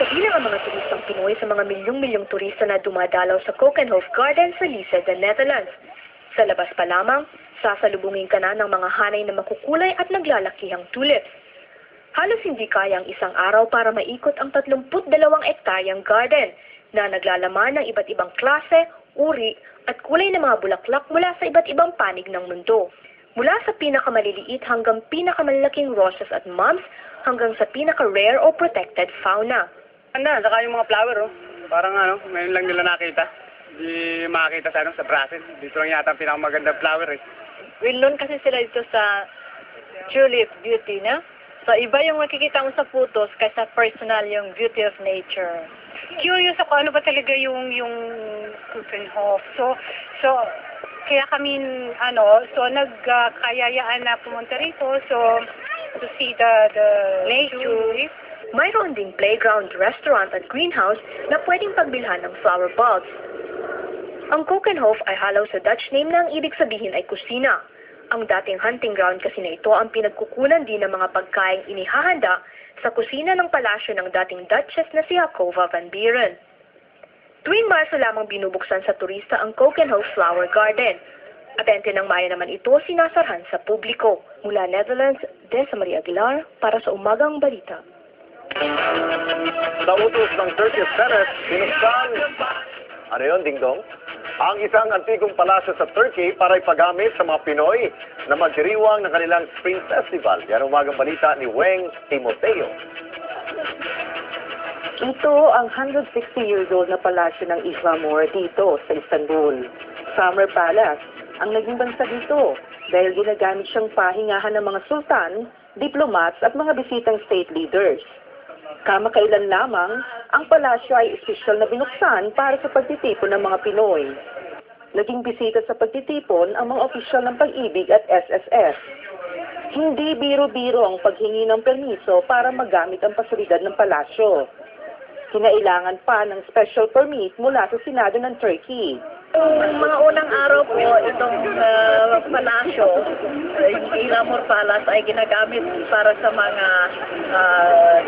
Kabilang ang mga turistang Pinoy sa mga milyong-milyong turista na dumadalaw sa Keukenhof Gardens sa Liesel, the Netherlands. Sa labas pa lamang, sasalubungin ka na ng mga hanay na makukulay at naglalakihang tulips. Halos hindi kaya ang isang araw para maikot ang 32 ektaryang garden na naglalaman ng iba't ibang klase, uri at kulay ng mga bulaklak mula sa iba't ibang panig ng mundo. Mula sa pinakamaliliit hanggang pinakamalalaking roses at mums hanggang sa pinaka-rare o protected fauna. Saka yung mga flower, parang ngayon lang nila nakita. Hindi makakita sa Brazil. Dito lang yata ang pinakamagandang flower Well-known kasi sila dito sa tulip beauty, na? So, iba yung makikita mo sa photos kaysa personal yung beauty of nature. Curious ako, ano ba talaga yung Keukenhof. So, kaya kami, nagkayayaan na pumunta rito, to see the nature. Mayroon ding playground, restaurant at greenhouse na pwedeng pagbilhan ng flower bulbs. Ang Keukenhof ay halaw sa Dutch name na ang ibig sabihin ay kusina. Ang dating hunting ground kasi na ito ang pinagkukunan din ng mga pagkaing inihahanda sa kusina ng palasyo ng dating Duchess na si Jakova van Buren. Tuwing Marso lamang binubuksan sa turista ang Keukenhof Flower Garden. At 20 ng Mayo naman ito sinasarhan sa publiko. Mula Netherlands, Desa Maria Aguilar para sa Umagang Balita. Sa utos ng Turkish Senate, binuksan, ano yun, Dingdong? Ang isang antigong palasyo sa Turkey para ipagamit sa mga Pinoy na magdiriwang ng kanilang Spring Festival. Yan ang Umagang Balita ni Weng Timoteo. Ito ang 160 years old na palasyo ng Ihlamur dito sa Istanbul. Summer Palace ang naging bansa dito dahil ginagamit siyang pahingahan ng mga sultan, diplomats at mga bisitang state leaders. Kamakailan lamang, ang palasyo ay espesyal na binuksan para sa pagtitipon ng mga Pinoy. Naging bisita sa pagtitipon ang mga opisyal ng Pag-ibig at SSS. Hindi biro-biro ang paghingi ng permiso para magamit ang pasilidad ng palasyo. Kinailangan pa ng special permit mula sa Senado ng Turkey. Mga unang araw po, itong palasyo, yung Ihlamur Palace ay ginagamit para sa mga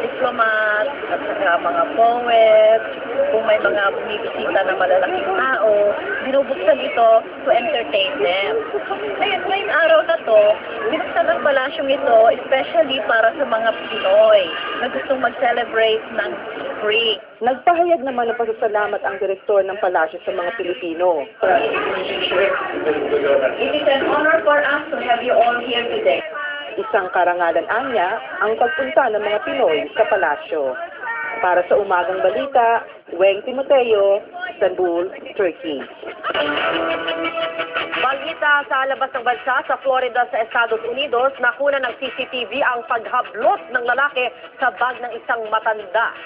diplomat at saka mga poets. Kung may mga bumibisita na malalaking tao, binubuksan ito to entertain them. Ngayong araw na to, binuksan ang palasyong ito especially para sa mga Pinoy na gustong mag-celebrate ng spring. Nagpahayag naman ng pasasalamat ang direktor ng palasyo sa mga Pilipino. It is an honor for us to have you all here today. Isang karangalan anya ang pagpunta ng mga Pinoy sa palasyo. Para sa Umagang Balita, Weng Timoteo, Istanbul, Turkey. Balita sa labas ng bansa sa Florida sa Estados Unidos, nakuna ng CCTV ang paghablot ng lalaki sa bag ng isang matanda.